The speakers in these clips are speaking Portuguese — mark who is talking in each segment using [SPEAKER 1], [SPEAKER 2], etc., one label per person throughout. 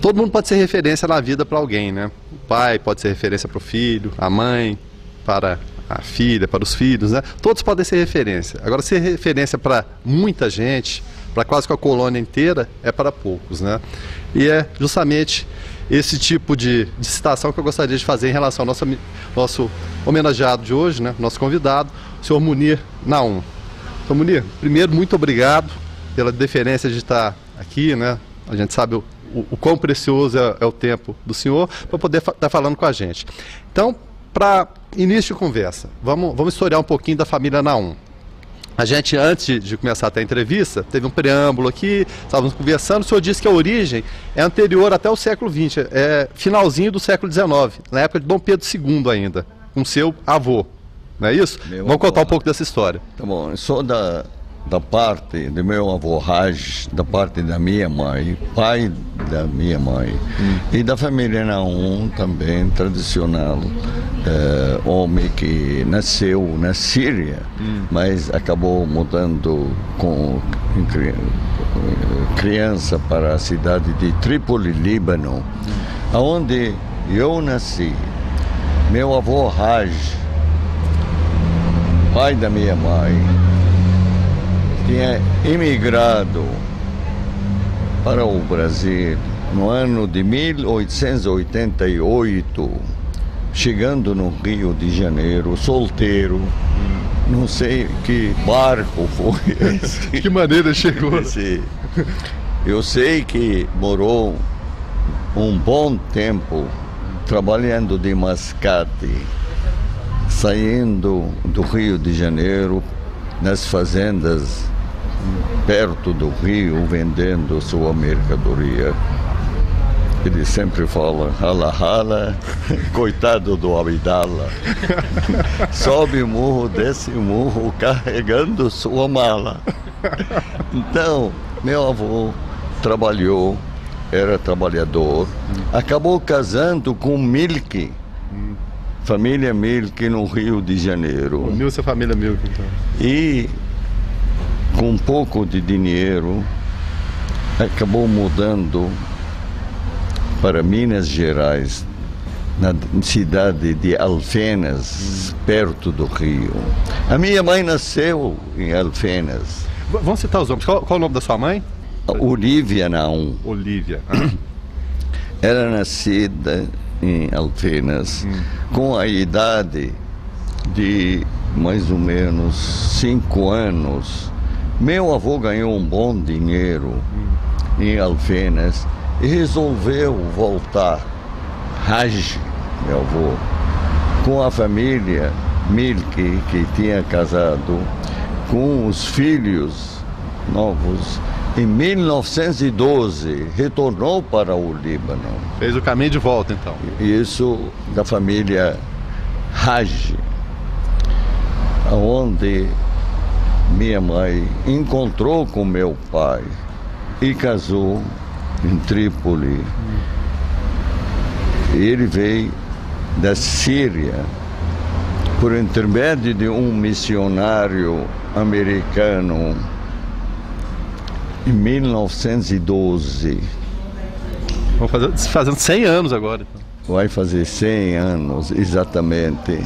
[SPEAKER 1] todo mundo pode ser referência na vida para alguém, né? O pai pode ser referência para o filho, a mãe para a filha, para os filhos, né? Todos podem ser referência. Agora, ser referência para muita gente, para quase que a colônia inteira, é para poucos, né? E é justamente esse tipo de citação que eu gostaria de fazer em relação ao nosso homenageado de hoje, né? Nosso convidado, o senhor Munir Naum. Então, Munir, primeiro, muito obrigado pela deferência de estar aqui, né? A gente sabe o quão precioso é o tempo do senhor para poder estar falando com a gente. Então, para início de conversa, vamos historiar um pouquinho da família Naum. A gente, antes de começar até a entrevista, teve um preâmbulo aqui, estávamos conversando, o senhor disse que a origem é anterior até o século XX, é finalzinho do século XIX, na época de Dom Pedro II ainda, com seu avô, não é isso? Vamos contar um pouco dessa história.
[SPEAKER 2] Tá bom, eu sou da parte do meu avô Raj, da parte da minha mãe, pai da minha mãe, e da família Naum também, tradicional, homem que nasceu na Síria, mas acabou mudando com criança para a cidade de Trípoli, Líbano, onde eu nasci. Meu avô Raj, pai da minha mãe, tinha imigrado para o Brasil no ano de 1888, chegando no Rio de Janeiro, solteiro. Não sei que barco foi esse.
[SPEAKER 1] De que maneira chegou?
[SPEAKER 2] Eu sei que morou um bom tempo trabalhando de mascate, saindo do Rio de Janeiro, nas fazendas perto do rio, vendendo sua mercadoria. Ele sempre fala, rala, rala, coitado do Abdala. Sobe o morro, desce o morro, carregando sua mala. Então, meu avô trabalhou, era trabalhador, acabou casando com Milk, família Milk, no Rio de Janeiro.
[SPEAKER 1] Uniu essa família Milk, então.
[SPEAKER 2] E com um pouco de dinheiro, acabou mudando para Minas Gerais, na cidade de Alfenas, perto do Rio. A minha mãe nasceu em Alfenas.
[SPEAKER 1] Vamos citar os nomes. Qual o nome da sua mãe?
[SPEAKER 2] Olívia Naum.
[SPEAKER 1] Olívia.
[SPEAKER 2] Era nascida em Alfenas, com a idade de mais ou menos 5 anos. Meu avô ganhou um bom dinheiro em Alfenas e resolveu voltar, Raj, meu avô, com a família Milk, que tinha casado com os filhos novos. Em 1912, retornou para o Líbano.
[SPEAKER 1] Fez o caminho de volta, então.
[SPEAKER 2] Isso da família Raj, onde minha mãe encontrou com meu pai e casou em Trípoli. Ele veio da Síria por intermédio de um missionário americano em 1912.
[SPEAKER 1] Vamos fazendo 100 anos agora. Então.
[SPEAKER 2] Vai fazer 100 anos, exatamente.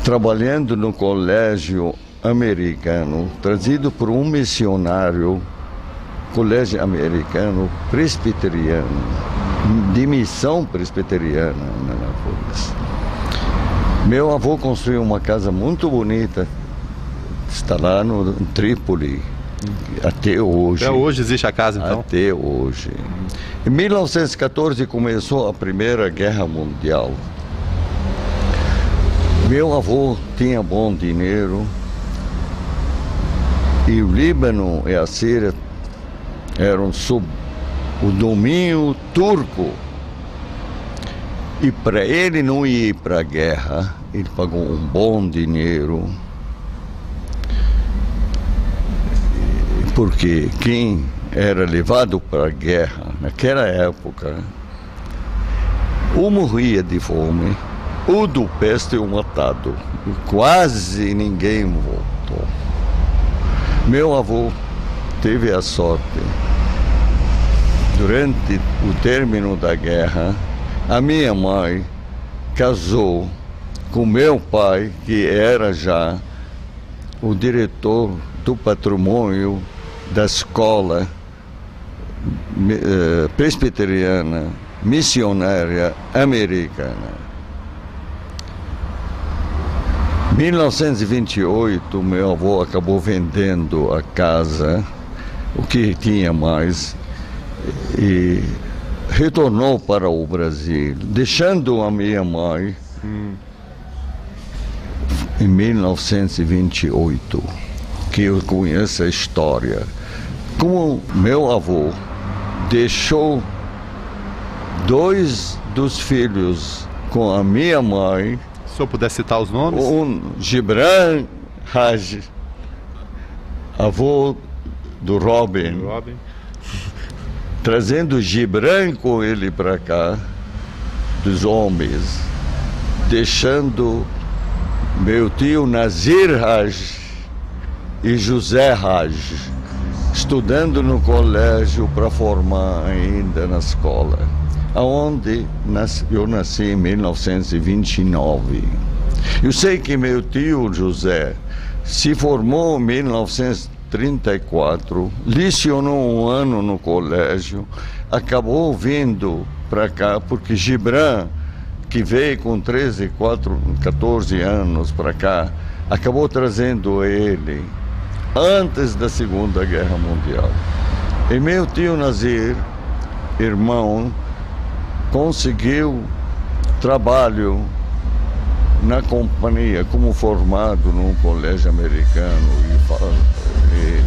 [SPEAKER 2] Trabalhando no colégio americano, trazido por um missionário, colégio americano presbiteriano, de missão presbiteriana na Anápolis. Meu avô construiu uma casa muito bonita, está lá no Trípoli, até hoje.
[SPEAKER 1] Até hoje existe a casa, então?
[SPEAKER 2] Até hoje. Em 1914 começou a Primeira Guerra Mundial. Meu avô tinha bom dinheiro e o Líbano e a Síria eram sob o domínio turco. E para ele não ir para a guerra, ele pagou um bom dinheiro. Porque quem era levado para a guerra naquela época, ou morria de fome, ou do peste ou matado. E quase ninguém voltou. Meu avô teve a sorte durante o término da guerra, a minha mãe casou com meu pai, que era já o diretor do patrimônio da escola presbiteriana missionária americana. Em 1928, meu avô acabou vendendo a casa, o que tinha mais, e retornou para o Brasil, deixando a minha mãe em 1928, que eu conheço a história. Como meu avô deixou 2 dos filhos com a minha mãe.
[SPEAKER 1] Se eu puder citar os nomes?
[SPEAKER 2] Gibran Haj, avô do Robin. Trazendo Gibran com ele para cá, dos homens, deixando meu tio Nazir Haj e José Haj estudando no colégio para formar ainda na escola, aonde eu nasci em 1929. Eu sei que meu tio José se formou em 1934, licionou um ano no colégio, acabou vindo para cá porque Gibran, que veio com 14 anos para cá, acabou trazendo ele antes da Segunda Guerra Mundial. E meu tio Nazir, irmão, conseguiu trabalho na companhia como formado num colégio americano e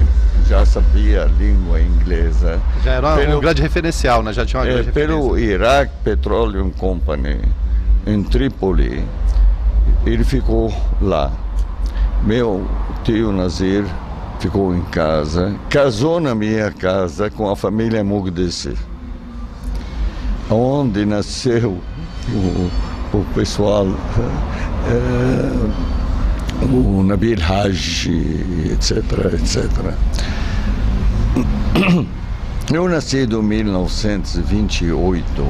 [SPEAKER 2] já sabia a língua inglesa.
[SPEAKER 1] Já era um grande referencial, né? Já tinha uma grande referência.
[SPEAKER 2] Pelo Iraq Petroleum Company, em Trípoli, ele ficou lá. Meu tio Nazir ficou em casa, casou na minha casa com a família Muqdisi, onde nasceu o pessoal, o Nabil Haj, etc, etc. Eu nasci em 1928,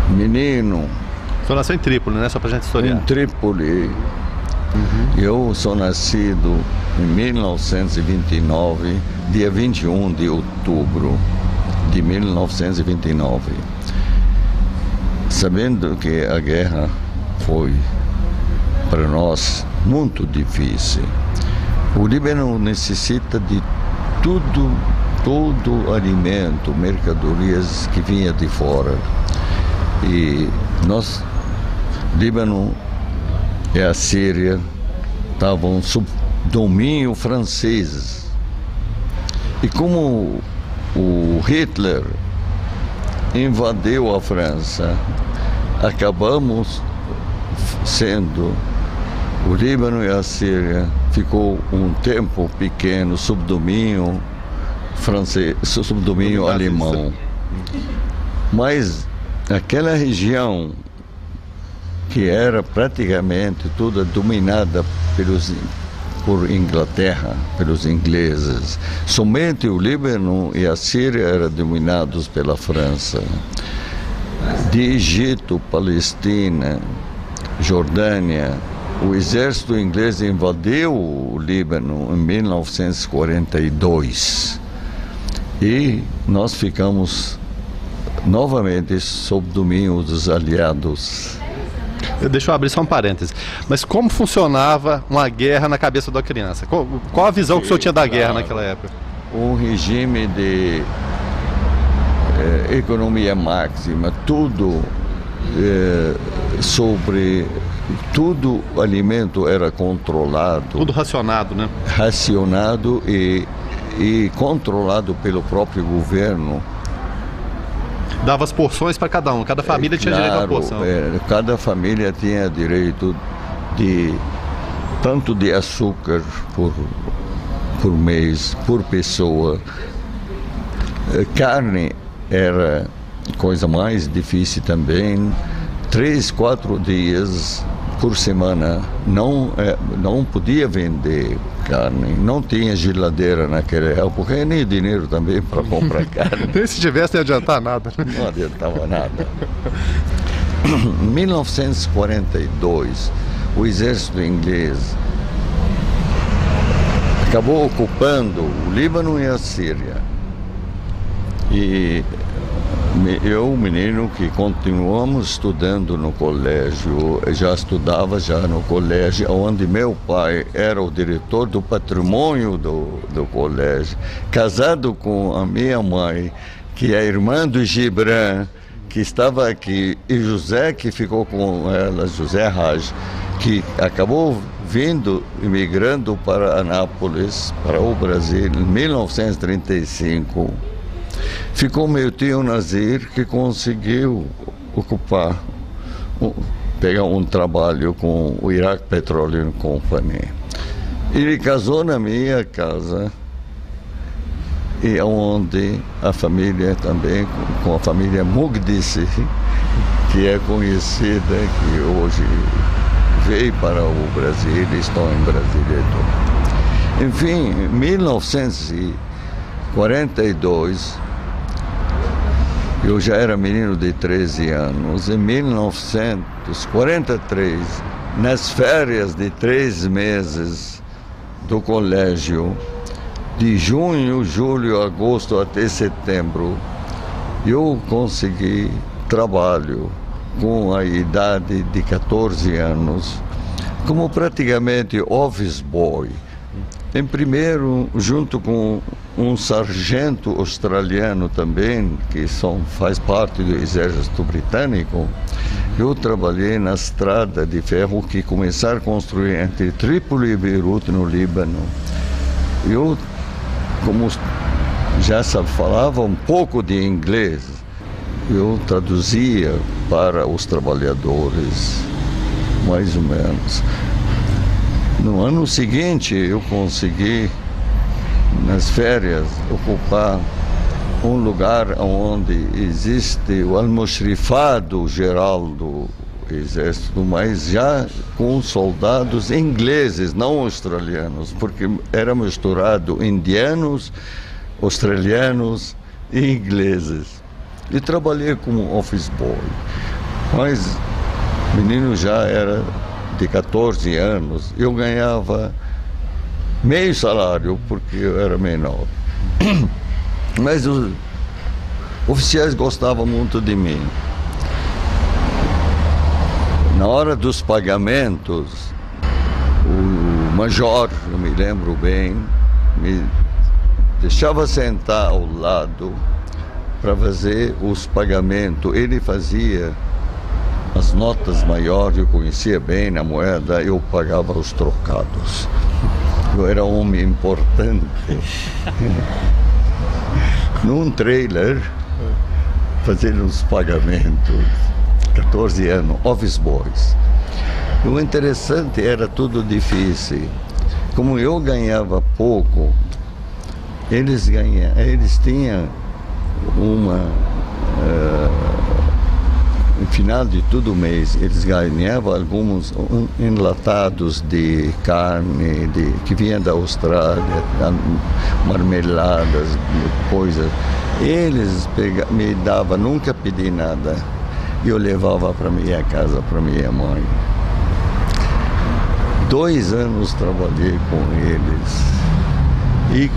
[SPEAKER 2] menino.
[SPEAKER 1] Você nasceu em Trípoli, né? Só pra gente historiar.
[SPEAKER 2] Em Trípoli. Eu sou nascido em 1929, dia 21 de outubro de 1929. Sabendo que a guerra foi para nós muito difícil. O Líbano necessita de todo alimento, mercadorias que vinha de fora. E nós, Líbano e a Síria, estavam sob domínio francês. E como o Hitler invadiu a França, acabamos sendo, o Líbano e a Síria ficou um tempo pequeno sob domínio francês, sob domínio alemão. Mas aquela região que era praticamente toda dominada por Inglaterra, pelos ingleses. Somente o Líbano e a Síria eram dominados pela França. De Egito, Palestina, Jordânia, o exército inglês invadiu o Líbano em 1942 e nós ficamos novamente sob domínio dos aliados.
[SPEAKER 1] Deixa eu abrir só um parêntese. Mas como funcionava uma guerra na cabeça da criança? Qual a visão que o senhor tinha da guerra naquela época?
[SPEAKER 2] Um regime de economia máxima, tudo tudo alimento era controlado.
[SPEAKER 1] Tudo racionado, né?
[SPEAKER 2] Racionado e controlado pelo próprio governo.
[SPEAKER 1] Dava as porções para cada um, cada família tinha direito a uma porção.
[SPEAKER 2] Cada família tinha direito de tanto de açúcar por mês, por pessoa. Carne era coisa mais difícil também. 3, 4 dias por semana. Não podia vender carne, não tinha geladeira naquela época e nem dinheiro também para comprar carne.
[SPEAKER 1] Nem se tivesse, não ia adiantar nada.
[SPEAKER 2] Não adiantava nada. Em 1942, o exército inglês acabou ocupando o Líbano e a Síria. E eu, menino, que continuamos estudando no colégio, já estudava no colégio, onde meu pai era o diretor do patrimônio do colégio, casado com a minha mãe, que é irmã do Gibran, que estava aqui, e José, que ficou com ela, José Raj, que acabou imigrando para Anápolis, para o Brasil, em 1935. Ficou meu tio Nazir, que conseguiu pegar um trabalho com o Iraq Petroleum Company. Ele casou na minha casa, e onde a família também, com a família Mugdisi, que é conhecida, que hoje veio para o Brasil e estão em Brasília. Enfim, em 1942, eu já era menino de 13 anos. Em 1943, nas férias de 3 meses do colégio, de junho, julho, agosto até setembro, eu consegui trabalho com a idade de 14 anos, como praticamente office boy. Em primeiro, junto com um sargento australiano também, que faz parte do exército britânico, eu trabalhei na estrada de ferro que começaram a construir entre Trípoli e Beirute, no Líbano. Eu, como já falava um pouco de inglês, eu traduzia para os trabalhadores, mais ou menos. No ano seguinte, eu consegui, nas férias, ocupar um lugar onde existe o almoxarifado geral do exército, mas já com soldados ingleses, não australianos, porque era misturado indianos, australianos e ingleses. E trabalhei como office boy, mas o menino já era de 14 anos, eu ganhava meio salário porque eu era menor. Mas os oficiais gostavam muito de mim. Na hora dos pagamentos, o major, eu me lembro bem, me deixava sentar ao lado para fazer os pagamentos. Ele fazia as notas maiores, eu conhecia bem na moeda, eu pagava os trocados. Eu era um homem importante. Num trailer, fazendo os pagamentos, 14 anos, office boys. O interessante era tudo difícil. Como eu ganhava pouco, eles tinham no final de todo o mês, eles ganhavam alguns enlatados de carne que vinha da Austrália, marmeladas, coisas. Eles me davam, nunca pedi nada. Eu levava para minha casa, para minha mãe. 2 anos trabalhei com eles. E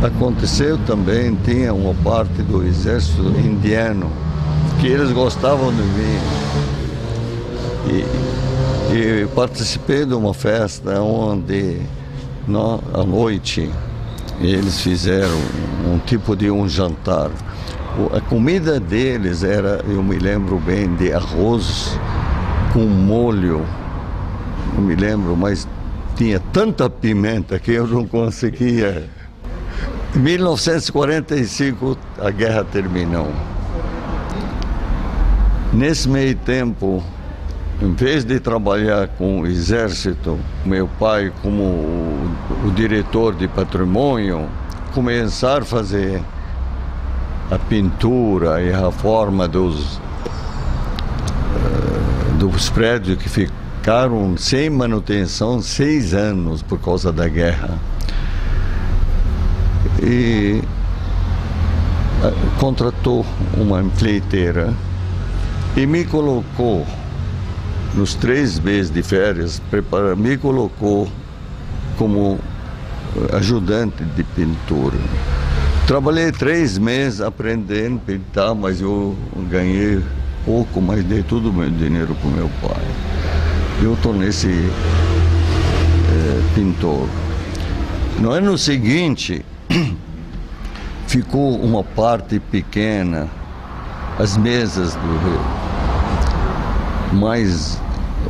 [SPEAKER 2] aconteceu também, tinha uma parte do exército indiano, que eles gostavam de mim. E participei de uma festa onde, à noite, eles fizeram um tipo de um jantar. A comida deles era, eu me lembro bem, de arroz com molho. Não me lembro, mas tinha tanta pimenta que eu não conseguia. Em 1945, a guerra terminou. Nesse meio tempo, em vez de trabalhar com o exército, meu pai, como o diretor de patrimônio, começar a fazer a pintura e a forma dos prédios que ficaram sem manutenção 6 anos por causa da guerra. E contratou uma empreiteira e me colocou, nos 3 meses de férias, me colocou como ajudante de pintura. Trabalhei 3 meses aprendendo a pintar, mas eu ganhei pouco, mas dei todo o meu dinheiro para o meu pai. Eu tornei-se pintor. No ano seguinte, ficou uma parte pequena, as mesas mais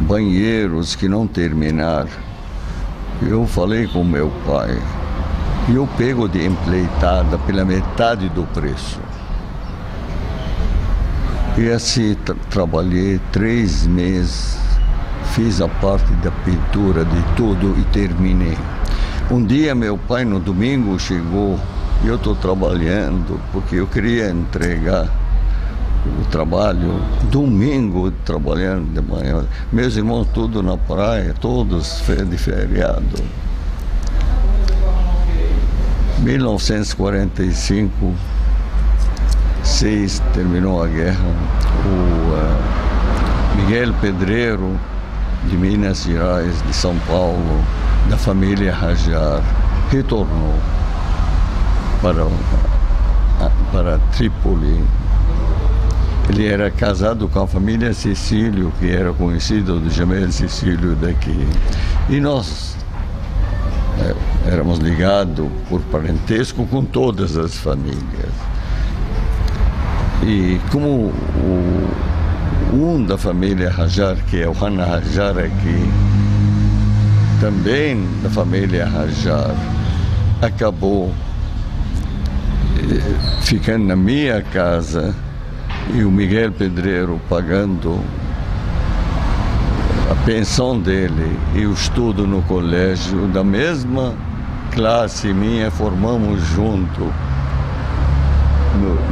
[SPEAKER 2] banheiros que não terminaram. Eu falei com meu pai, eu pego de empreitada pela metade do preço. E assim trabalhei 3 meses, fiz a parte da pintura de tudo e terminei. Um dia meu pai no domingo chegou e eu estou trabalhando porque eu queria entregar o trabalho. Domingo trabalhando de manhã, meus irmãos todos na praia, todos de feriado. 1945, 6 terminou a guerra. O Miguel Pedreiro de Minas Gerais, de São Paulo, da família Rajar, retornou para Trípoli. Ele era casado com a família Cecílio, que era conhecido do Jamel Cecílio daqui. E nós éramos ligados por parentesco com todas as famílias. E como um da família Rajar, que é o Hana Rajar aqui, também da família Rajar, acabou ficando na minha casa e o Miguel Pedreiro pagando a pensão dele e o estudo no colégio da mesma classe minha, formamos junto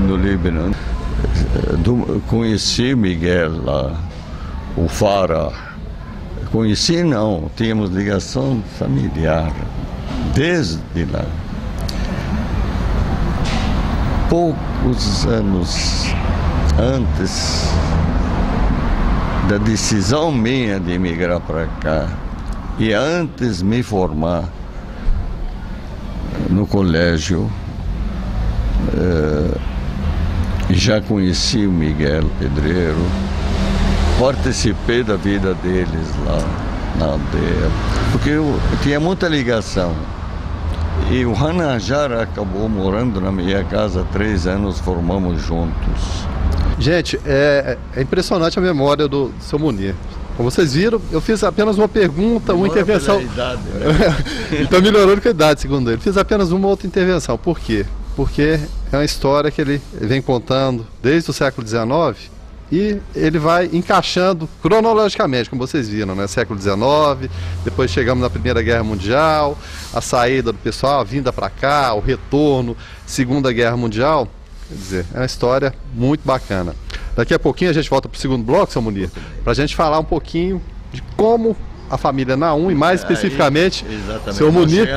[SPEAKER 2] no Líbano. Conheci Miguel lá, o Farah. Conheci não, tínhamos ligação familiar desde lá. Poucos anos antes da decisão minha de emigrar para cá e antes de me formar no colégio, já conheci o Miguel Pedreiro, participei da vida deles lá na aldeia, porque eu tinha muita ligação. E o Hana Rajar acabou morando na minha casa 3 anos, formamos juntos.
[SPEAKER 1] Gente, é impressionante a memória do seu Munir. Como vocês viram, eu fiz apenas uma pergunta, uma intervenção.
[SPEAKER 2] Pela idade, né?
[SPEAKER 1] Ele está melhorando com a idade, segundo ele. Fiz apenas uma outra intervenção. Por quê? Porque é uma história que ele vem contando desde o século XIX e ele vai encaixando cronologicamente, como vocês viram, né? Século XIX, depois chegamos na Primeira Guerra Mundial, a saída do pessoal, a vinda para cá, o retorno, Segunda Guerra Mundial. Quer dizer, é uma história muito bacana. Daqui a pouquinho a gente volta para o segundo bloco, seu Munir, para a gente falar um pouquinho de como a família Naum, e mais especificamente, seu Munir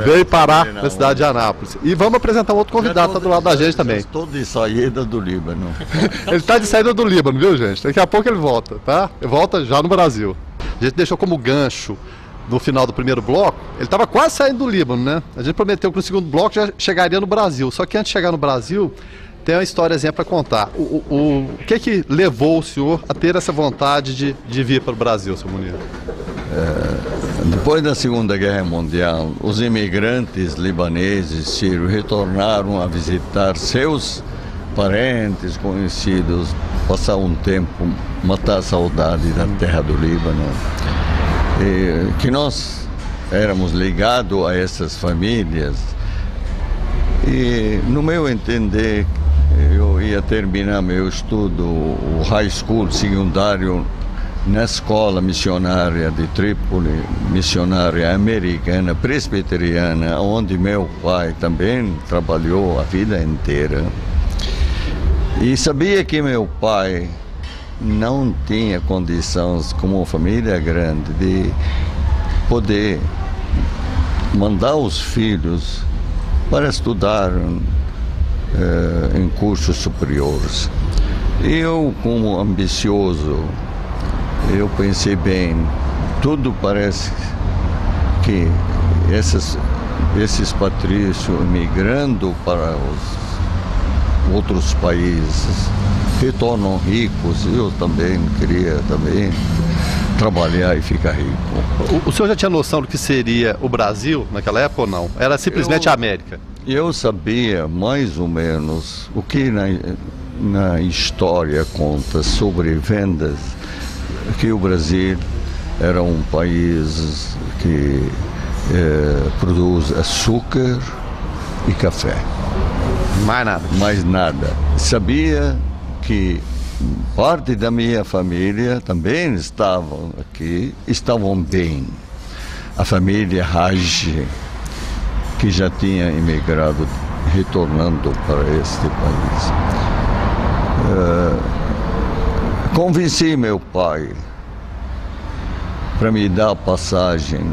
[SPEAKER 1] veio parar na cidade de Anápolis. E vamos apresentar um outro convidado que está do lado da gente também.
[SPEAKER 2] Estou de saída do Líbano.
[SPEAKER 1] Ele está de saída do Líbano, viu, gente? Daqui a pouco ele volta, tá? Ele volta já no Brasil. A gente deixou como gancho no final do primeiro bloco, ele estava quase saindo do Líbano, né? A gente prometeu que no segundo bloco já chegaria no Brasil. Só que antes de chegar no Brasil, tem uma historiazinha para contar. O que levou o senhor a ter essa vontade de vir para o Brasil, seu Munir?
[SPEAKER 2] Depois da Segunda Guerra Mundial, os imigrantes libaneses sírios retornaram a visitar seus parentes, conhecidos, passar um tempo, matar a saudade da terra do Líbano. E que nós éramos ligados a essas famílias. E, no meu entender, eu ia terminar meu estudo, o high school secundário, na escola missionária de Trípoli, missionária americana, presbiteriana, onde meu pai também trabalhou a vida inteira. E sabia que meu pai não tinha condições, como uma família grande, de poder mandar os filhos para estudar em cursos superiores. Eu, como ambicioso, eu pensei bem, tudo parece que esses patrícios migrando para os outros países retornam ricos. Eu também queria trabalhar e ficar rico.
[SPEAKER 1] O senhor já tinha noção do que seria o Brasil naquela época ou não? Era simplesmente a América?
[SPEAKER 2] Eu sabia mais ou menos o que na história conta sobre vendas, que o Brasil era um país que produz açúcar e café.
[SPEAKER 1] Mais nada?
[SPEAKER 2] Mais nada. Sabia que parte da minha família também estavam aqui, estavam bem. A família Raj, que já tinha emigrado, retornando para este país. Convenci meu pai para me dar passagem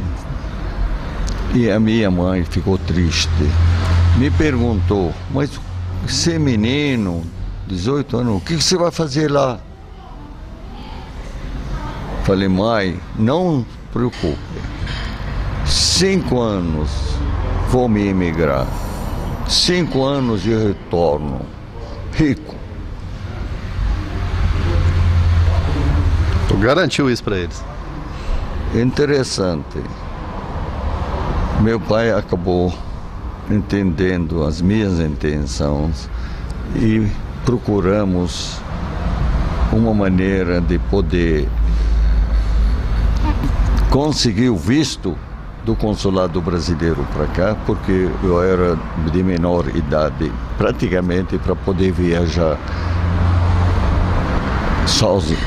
[SPEAKER 2] e a minha mãe ficou triste. Me perguntou, mas você é menino, 18 anos, o que você vai fazer lá? Falei, mãe, não se preocupe, 5 anos vou me emigrar, 5 anos de retorno, rico.
[SPEAKER 1] Tu garantiu isso para eles?
[SPEAKER 2] Interessante. Meu pai acabou entendendo as minhas intenções e procuramos uma maneira de poder conseguir o visto do consulado brasileiro para cá, porque eu era de menor idade, praticamente, para poder viajar sozinho,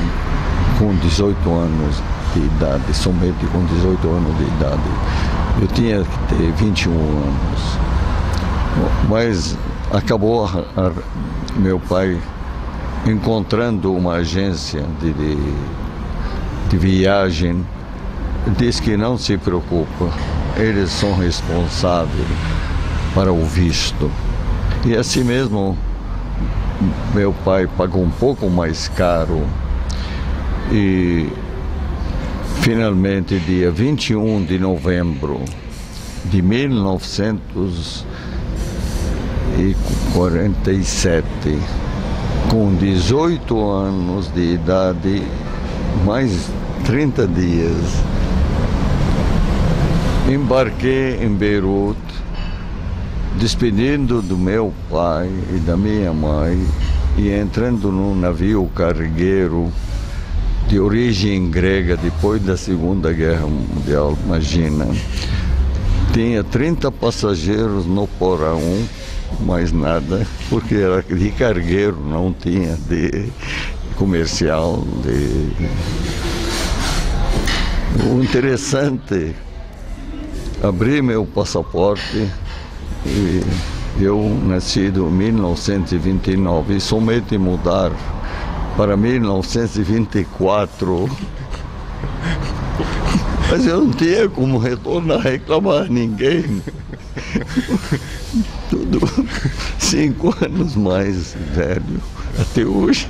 [SPEAKER 2] com 18 anos de idade, somente com 18 anos de idade. Eu tinha que ter 21 anos. Mas acabou meu pai encontrando uma agência de viagem. Diz que não se preocupa, eles são responsáveis para o visto. E assim mesmo, meu pai pagou um pouco mais caro e finalmente, dia 21 de novembro de 1947, com 18 anos de idade, mais 30 dias, embarquei em Beirute, despedindo do meu pai e da minha mãe e entrando num navio cargueiro de origem grega, depois da Segunda Guerra Mundial, imagina. Tinha 30 passageiros no porão, mais nada, porque era de cargueiro, não tinha de comercial. O interessante, abri meu passaporte e eu nascido em 1929 e somente mudar para 1924, mas eu não tinha como retornar, reclamar a ninguém. Tudo 5 anos mais velho até hoje.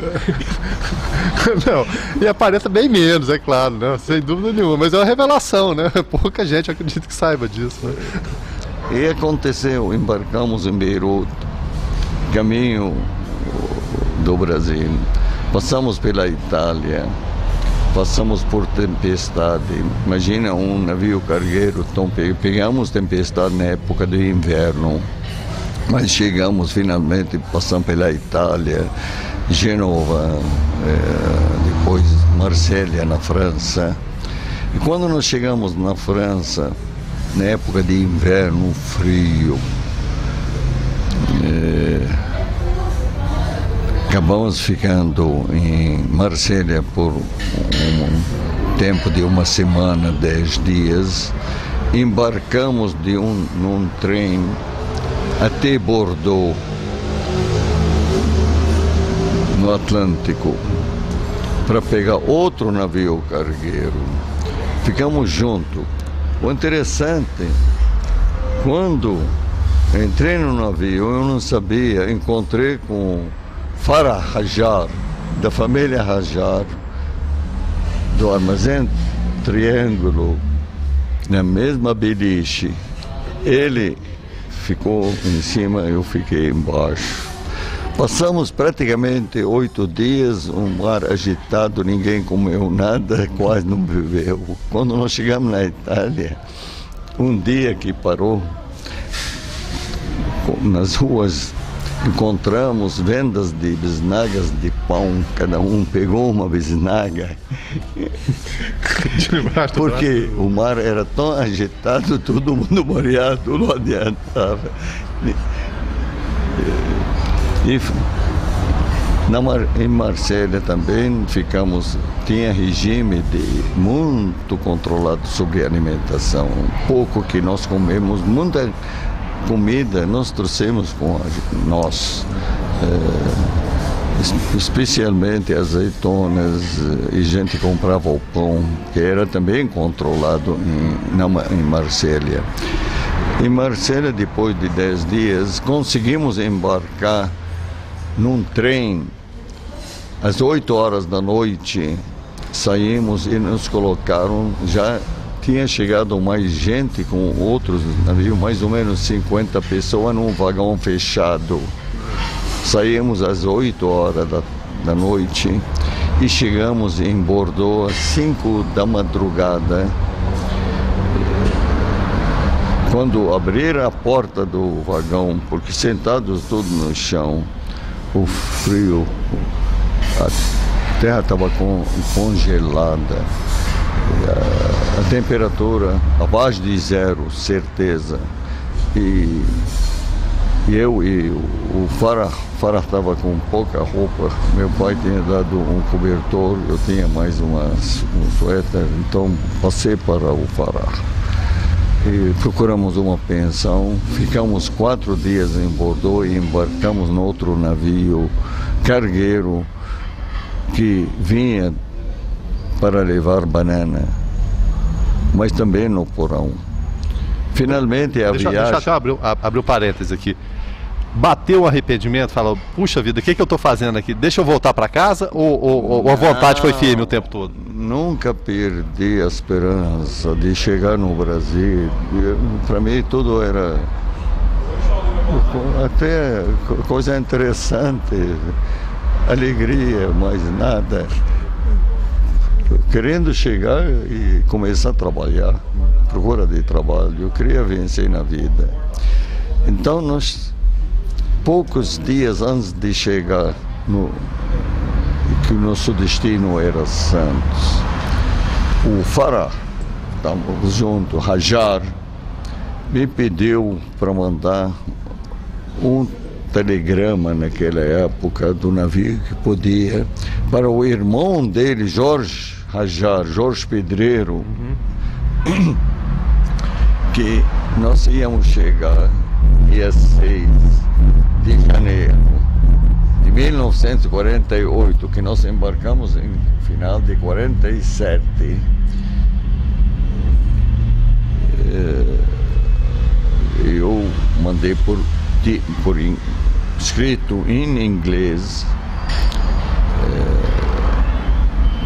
[SPEAKER 1] Não, e aparenta bem menos, é claro, né? Sem dúvida nenhuma, mas é uma revelação, né? Pouca gente acredita que saiba disso, né?
[SPEAKER 2] E aconteceu, embarcamos em Beirute, caminho do Brasil. Passamos pela Itália, passamos por tempestade. Imagina um navio cargueiro, então pegamos tempestade na época do inverno, mas chegamos finalmente, passamos pela Itália, Genova, depois Marsella, na França. E quando nós chegamos na França, na época de inverno frio, acabamos ficando em Marsella por um tempo de 1 semana, 10 dias. Embarcamos num trem até Bordeaux, no Atlântico. para pegar outro navio cargueiro. Ficamos juntos. O interessante, quando entrei no navio, eu não sabia, encontrei com Farah Hajar, da família Hajar, do Armazém Triângulo, na mesma beliche. Ele ficou em cima, eu fiquei embaixo. Passamos praticamente 8 dias, um mar agitado, ninguém comeu nada, quase não bebeu. Quando nós chegamos na Itália, um dia que parou, nas ruas encontramos vendas de bisnagas de pão, cada um pegou uma bisnaga. Porque o mar era tão agitado, todo mundo molhado, não adiantava. Em Marselha também ficamos, tinha regime muito controlado sobre a alimentação. Pouco que nós comemos, muita comida nós trouxemos com nós, especialmente azeitonas, e gente comprava o pão, que era também controlado em Marselha. Em Marselha, depois de 10 dias, conseguimos embarcar num trem às 8 horas da noite. Saímos e nos colocaram, já tinha chegado mais gente com outros navios, mais ou menos 50 pessoas num vagão fechado. Saímos às 8 horas da noite e chegamos em Bordeaux às 5 da madrugada. Quando abriram a porta do vagão, porque sentados todos no chão, o frio, a terra estava congelada, a temperatura abaixo de 0, certeza. E eu e o Farah estava com pouca roupa. Meu pai tinha dado um cobertor, eu tinha mais um suéter, então passei para o Farah. E procuramos uma pensão, ficamos 4 dias em Bordeaux e embarcamos no outro navio cargueiro que vinha para levar banana, mas também no porão. Finalmente a viagem...
[SPEAKER 1] Deixa eu abrir um parênteses aqui. Bateu um arrependimento, falou, puxa vida, o que eu estou fazendo aqui? Deixa eu voltar para casa ou a vontade foi firme o tempo todo?
[SPEAKER 2] Nunca perdi a esperança de chegar no Brasil. Para mim tudo era até coisa interessante, alegria, mas nada. Querendo chegar e começar a trabalhar, procura de trabalho, eu queria vencer na vida. Então poucos dias antes de chegar, que o nosso destino era Santos, o Farah, estávamos juntos, Hajar, me pediu para mandar um telegrama naquela época do navio que podia, para o irmão dele, Jorge Hajar, Jorge Pedreiro, que nós íamos chegar dia 6 de janeiro de 1948, que nós embarcamos em final de 47. Eu mandei por escrito em inglês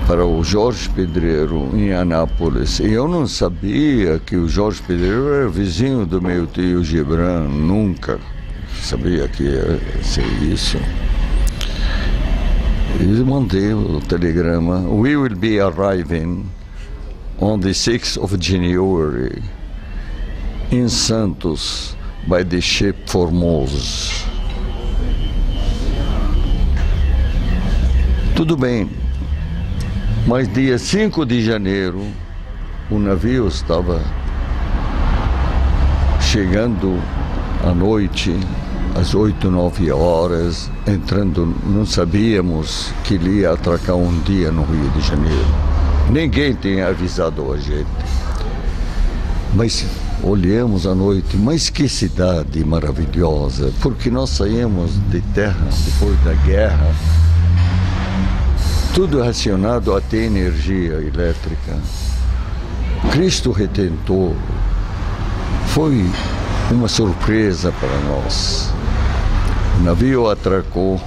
[SPEAKER 2] para o Jorge Pedreiro em Anápolis. E eu não sabia que o Jorge Pedreiro era vizinho do meu tio Gibran, nunca sabia que ia ser isso. E mandei o telegrama: "We will be arriving on the 6th of January in Santos by the ship Formose." Tudo bem, mas dia 5 de janeiro o navio estava chegando à noite, às 8, 9 horas, entrando, não sabíamos que ele ia atracar um dia no Rio de Janeiro. Ninguém tinha avisado a gente. Mas olhamos à noite, mas que cidade maravilhosa, porque nós saímos de terra depois da guerra, tudo relacionado a ter energia elétrica. Cristo Redentor foi uma surpresa para nós. O navio atracou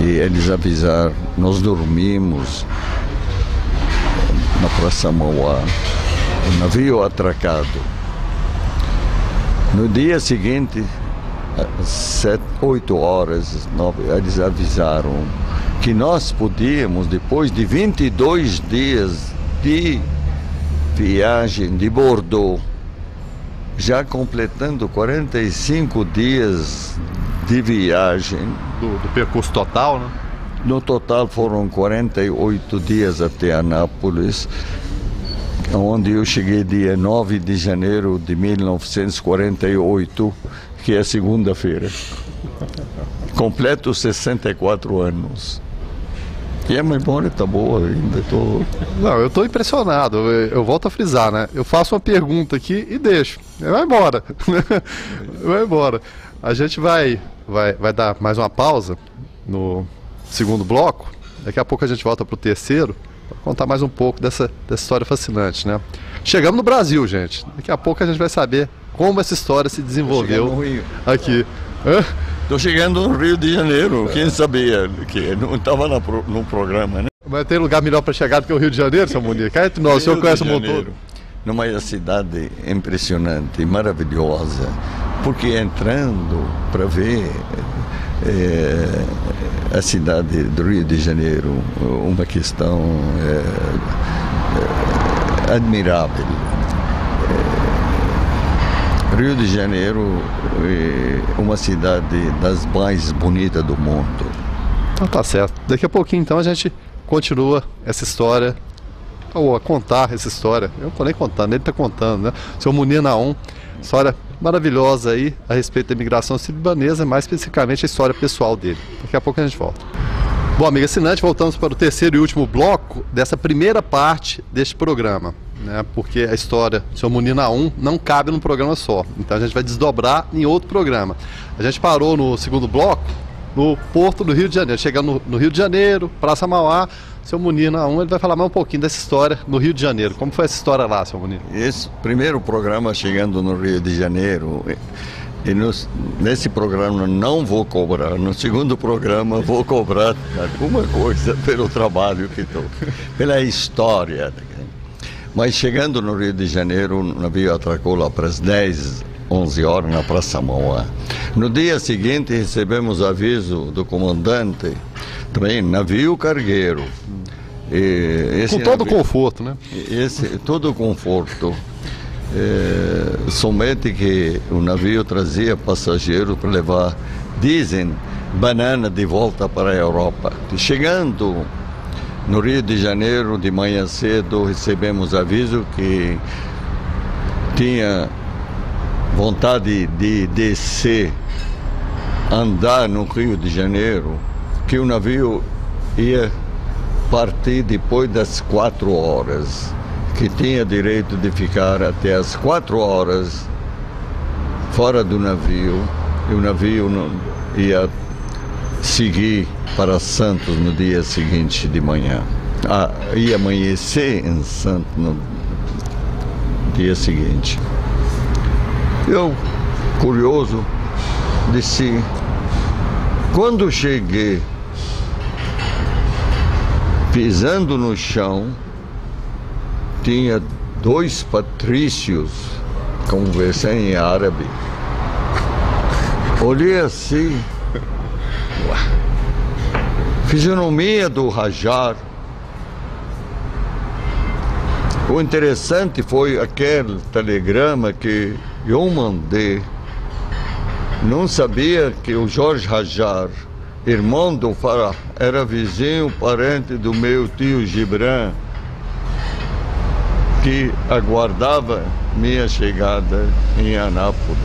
[SPEAKER 2] e eles avisaram, nós dormimos na Praça Mauá, o navio atracado. No dia seguinte, às 8 horas, eles avisaram que nós podíamos, depois de 22 dias de viagem de Bordeaux, já completando 45 dias de viagem.
[SPEAKER 1] Do percurso total, né?
[SPEAKER 2] No total foram 48 dias até Anápolis, onde eu cheguei dia 9 de janeiro de 1948, que é segunda-feira. Completo 64 anos. E a memória está boa ainda.
[SPEAKER 1] Não, eu estou impressionado. Eu volto a frisar, né? Eu faço uma pergunta aqui e deixo. Vai embora. Vai embora. A gente vai dar mais uma pausa no segundo bloco. Daqui a pouco a gente volta para o terceiro para contar mais um pouco dessa história fascinante, né? Chegamos no Brasil, gente. Daqui a pouco a gente vai saber como essa história se desenvolveu aqui.
[SPEAKER 2] Estou chegando no Rio de Janeiro, quem sabia que não estava no programa, né?
[SPEAKER 1] Mas tem lugar melhor para chegar do que o Rio de Janeiro, seu Muniz? Cá entre nós, o senhor conhece o mundo todo.
[SPEAKER 2] Numa cidade impressionante, maravilhosa, porque entrando para ver a cidade do Rio de Janeiro, uma questão admirável. Rio de Janeiro é uma cidade das mais bonitas do mundo.
[SPEAKER 1] Então tá certo. Daqui a pouquinho então a gente continua essa história, ou a contar essa história. Eu não tô nem contando, ele tá contando, né? O seu Munir Naum, história maravilhosa aí a respeito da imigração sírio-libanesa, mais especificamente a história pessoal dele. Daqui a pouco a gente volta. Bom, amigo assinante, voltamos para o terceiro e último bloco dessa primeira parte deste programa, né? Porque a história do seu Munir Naum não cabe num programa só, então a gente vai desdobrar em outro programa. A gente parou no segundo bloco no Porto do Rio de Janeiro, chegando no Rio de Janeiro, Praça Mauá. Seu Munir Naum, ele vai falar mais um pouquinho dessa história no Rio de Janeiro. Como foi essa história lá, seu Munir?
[SPEAKER 2] Esse primeiro programa chegando no Rio de Janeiro, nesse programa não vou cobrar, no segundo programa vou cobrar alguma coisa pelo trabalho que estou, pela história. Mas chegando no Rio de Janeiro, o navio atracou lá para as 10, 11 horas na Praça Mauá. No dia seguinte recebemos aviso do comandante, também navio cargueiro.
[SPEAKER 1] Com todo o conforto, né?
[SPEAKER 2] Todo o conforto. Somente que o navio trazia passageiros para levar, dizem, banana de volta para a Europa. Chegando no Rio de Janeiro, de manhã cedo, recebemos aviso que tinha vontade de descer, andar no Rio de Janeiro, que o navio ia partir depois das 4 horas, que tinha direito de ficar até as 4 horas fora do navio, e o navio não ia seguir para Santos no dia seguinte de manhã. Ia amanhecer em Santos no dia seguinte. Eu, curioso, desci. Quando cheguei, pisando no chão, tinha 2 patrícios conversando em árabe. Olhei assim, fisionomia do Hajar. O interessante foi aquele telegrama que eu mandei. Não sabia que o Jorge Hajar, irmão do Farah, era vizinho, parente do meu tio Gibran, que aguardava minha chegada em Anápolis.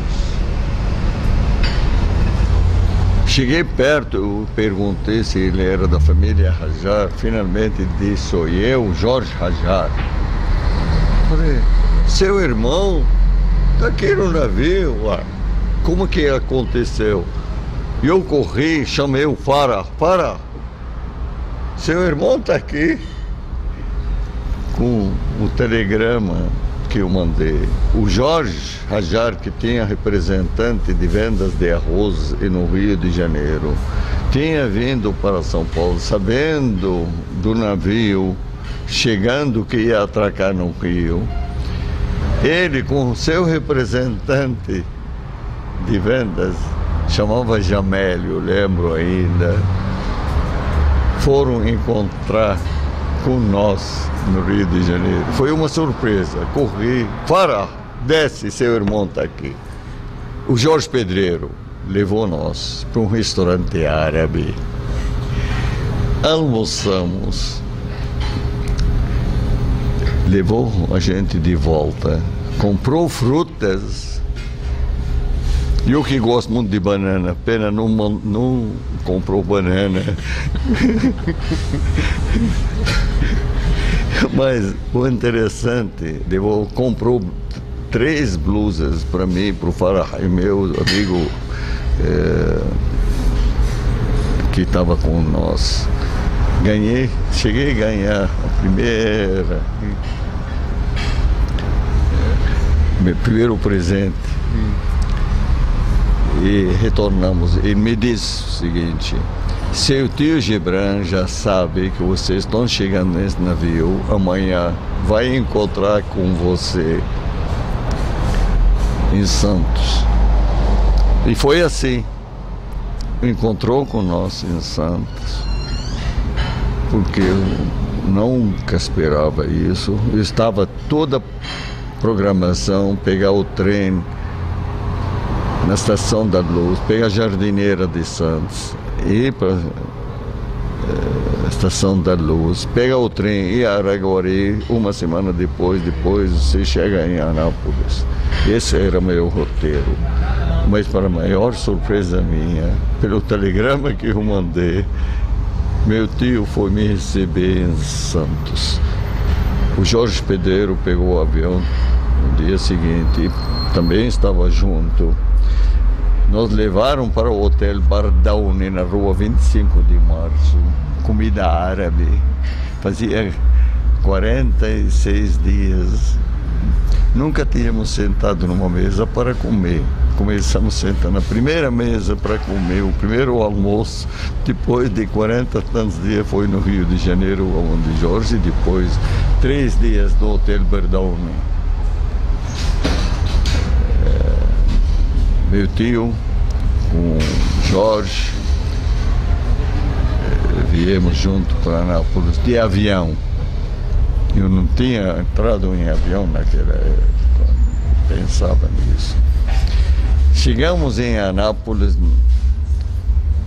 [SPEAKER 2] Cheguei perto, eu perguntei se ele era da família Hajar. Finalmente disse: sou eu, Jorge Hajar. Falei: seu irmão está aqui no navio. Como que aconteceu? Eu corri, chamei o Farah. Farah, seu irmão está aqui com o telegrama que eu mandei. O Jorge Rajar, que tinha representante de vendas de arroz no Rio de Janeiro, tinha vindo para São Paulo, sabendo do navio chegando que ia atracar no Rio. Ele, com o seu representante de vendas, chamava Jamélio, lembro ainda, foram encontrar com nós no Rio de Janeiro. Foi uma surpresa. Corri, Farah, desce, seu irmão está aqui. O Jorge Pedreiro levou nós para um restaurante árabe. Almoçamos. Levou a gente de volta. Comprou frutas. Eu que gosto muito de banana, pena não comprou banana. Mas o interessante, comprou 3 blusas para mim, para o Farah, e meu amigo que estava com nós. Cheguei a ganhar a meu primeiro presente. E retornamos. Ele me disse o seguinte: seu tio Gibran já sabe que vocês estão chegando nesse navio, amanhã vai encontrar com você em Santos. E foi assim. Encontrou com nós em Santos, porque eu nunca esperava isso. Estava toda a programação, pegar o trem na Estação da Luz, pegar a Jardineira de Santos, ir para a Estação da Luz, pegar o trem, ir a Araguari, uma semana depois você chega em Anápolis. Esse era meu roteiro. Mas para a maior surpresa minha, pelo telegrama que eu mandei, meu tio foi me receber em Santos. O Jorge Pedreiro pegou o avião no dia seguinte, também estava junto. Nos levaram para o Hotel Bardaune, na rua 25 de março, comida árabe. Fazia 46 dias. Nunca tínhamos sentado numa mesa para comer. Começamos sentando na primeira mesa para comer, o primeiro almoço. Depois de 40 e tantos dias foi no Rio de Janeiro, onde Jorge, e depois 3 dias no Hotel Bardaune. Meu tio, com Jorge, viemos junto para Anápolis de avião. Eu não tinha entrado em avião naquela época, não pensava nisso. Chegamos em Anápolis,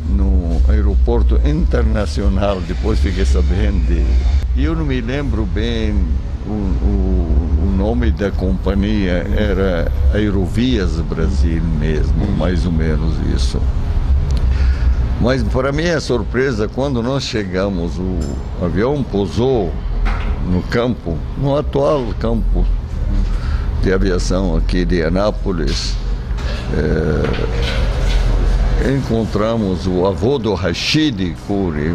[SPEAKER 2] no aeroporto internacional, depois fiquei sabendo. Eu não me lembro bem o nome da companhia, era Aerovias Brasil mesmo, mais ou menos isso. Mas para minha surpresa, quando nós chegamos, o avião pousou no campo, no atual campo de aviação aqui de Anápolis. Encontramos o avô do Rashid Khoury,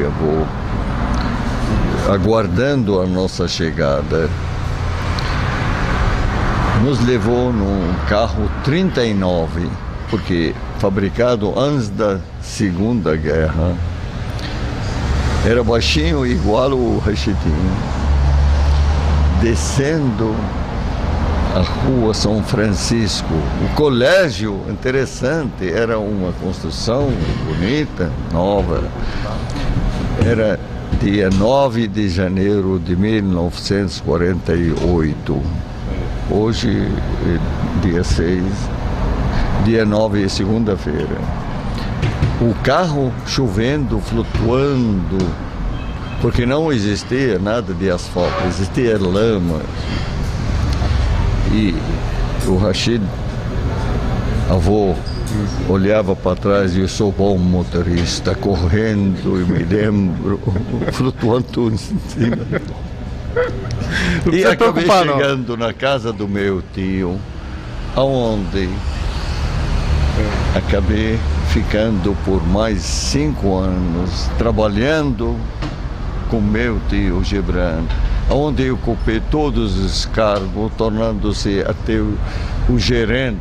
[SPEAKER 2] avô, aguardando a nossa chegada. Nos levou num carro 39, porque fabricado antes da Segunda Guerra. Era baixinho, igual o Rashidinho. Descendo a rua São Francisco. O colégio, interessante, era uma construção bonita, nova. Era dia 9 de janeiro de 1948. Hoje, dia 6, dia 9 é segunda-feira. O carro chovendo, flutuando, porque não existia nada de asfalto, existia lama. E o Rashid, avô, olhava para trás e eu sou bom motorista, correndo, e me lembro, flutuando tudo em cima. E acabei chegando na casa do meu tio, aonde acabei ficando por mais 5 anos, trabalhando com meu tio Gibran, onde eu ocupei todos os cargos, tornando-se até o gerente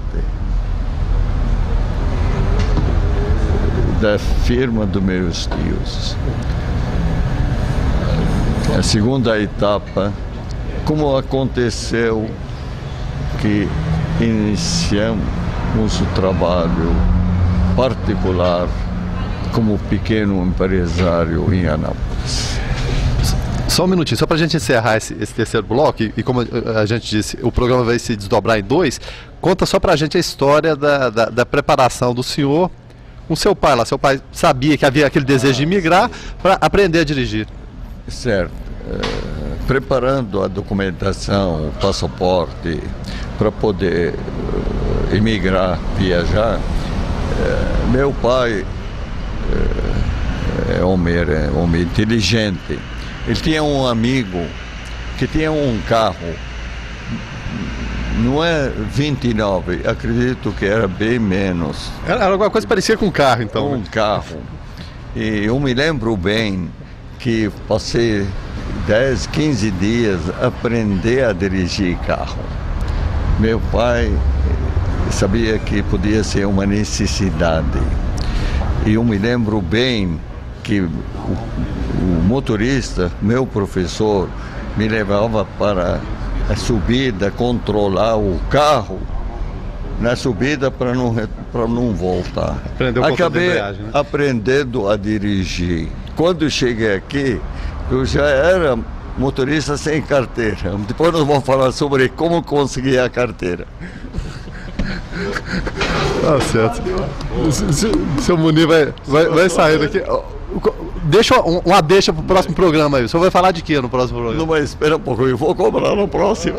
[SPEAKER 2] da firma dos meus tios. A segunda etapa, como aconteceu que iniciamos o trabalho particular como pequeno empresário em Anápolis.
[SPEAKER 1] Só um minutinho, só para a gente encerrar esse terceiro bloco, e como a gente disse, o programa vai se desdobrar em 2, conta só para a gente a história da preparação do senhor com seu pai lá. Seu pai sabia que havia aquele desejo de migrar para aprender a dirigir.
[SPEAKER 2] Certo. Preparando a documentação, o passaporte, para poder emigrar, viajar, meu pai é homem inteligente. Ele tinha um amigo que tinha um carro, não é 29, acredito que era bem menos.
[SPEAKER 1] Era alguma coisa parecida com um carro, então.
[SPEAKER 2] Um carro. E eu me lembro bem que passei 10, 15 dias a aprender a dirigir carro. Meu pai sabia que podia ser uma necessidade. E eu me lembro bem que o motorista, meu professor, me levava para a subida, controlar o carro na subida para não voltar. Acabei aprendendo a dirigir. Quando cheguei aqui, eu já era motorista sem carteira. Depois nós vamos falar sobre como conseguir a carteira.
[SPEAKER 1] Tá certo. Seu Munir vai sair daqui. Deixa uma deixa pro próximo programa aí. O senhor vai falar de quê no próximo programa?
[SPEAKER 2] Não, mas espera um pouco, eu vou cobrar no próximo.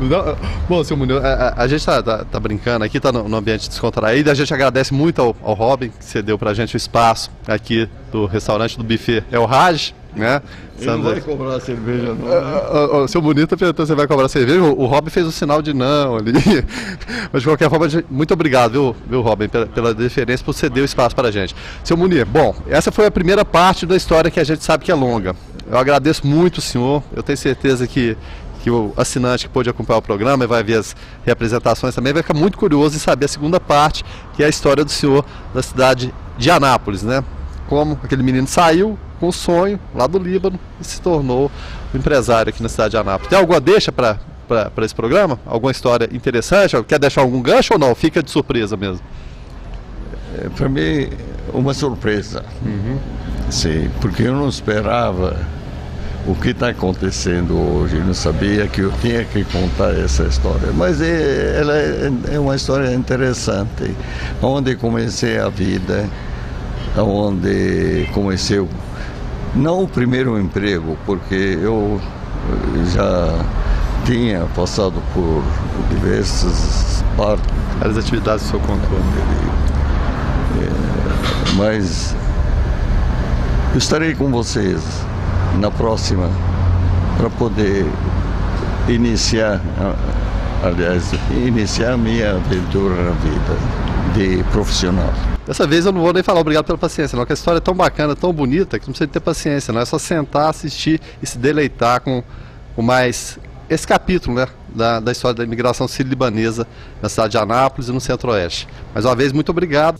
[SPEAKER 1] Não, bom, seu Munir, a gente tá brincando aqui, tá no ambiente descontraído. A gente agradece muito ao Robin, que cedeu pra gente o espaço aqui do restaurante do buffet El Raj, né?
[SPEAKER 2] Ele não vai cobrar cerveja, não.
[SPEAKER 1] O seu Munir tá perguntando se vai cobrar cerveja. O Robin fez o sinal de não ali. Mas de qualquer forma, muito obrigado, viu Robin, pela deferência, por ceder o espaço para a gente. Seu Munir, bom, essa foi a primeira parte da história que a gente sabe que é longa. Eu agradeço muito o senhor. Eu tenho certeza que o assinante que pôde acompanhar o programa e vai ver as representações também, vai ficar muito curioso em saber a segunda parte, que é a história do senhor da cidade de Anápolis, né? Como aquele menino saiu com o sonho lá do Líbano e se tornou um empresário aqui na cidade de Anápolis. Tem alguma deixa para esse programa? Alguma história interessante? Quer deixar algum gancho ou não? Fica de surpresa mesmo.
[SPEAKER 2] Para mim, uma surpresa. Sim, porque eu não esperava o que está acontecendo hoje. Eu não sabia que eu tinha que contar essa história. Mas ela é uma história interessante. Onde comecei a vida, onde comecei, não o primeiro emprego, porque eu já tinha passado por diversas partes.
[SPEAKER 1] Várias atividades do seu controle.
[SPEAKER 2] Mas eu estarei com vocês na próxima para poder iniciar a minha aventura na vida de profissional.
[SPEAKER 1] Dessa vez eu não vou nem falar obrigado pela paciência, não, porque a história é tão bacana, tão bonita, que não precisa ter paciência, não é só sentar, assistir e se deleitar com mais esse capítulo, né, da história da imigração sírio-libanesa na cidade de Anápolis e no Centro-Oeste. Mais uma vez, muito obrigado.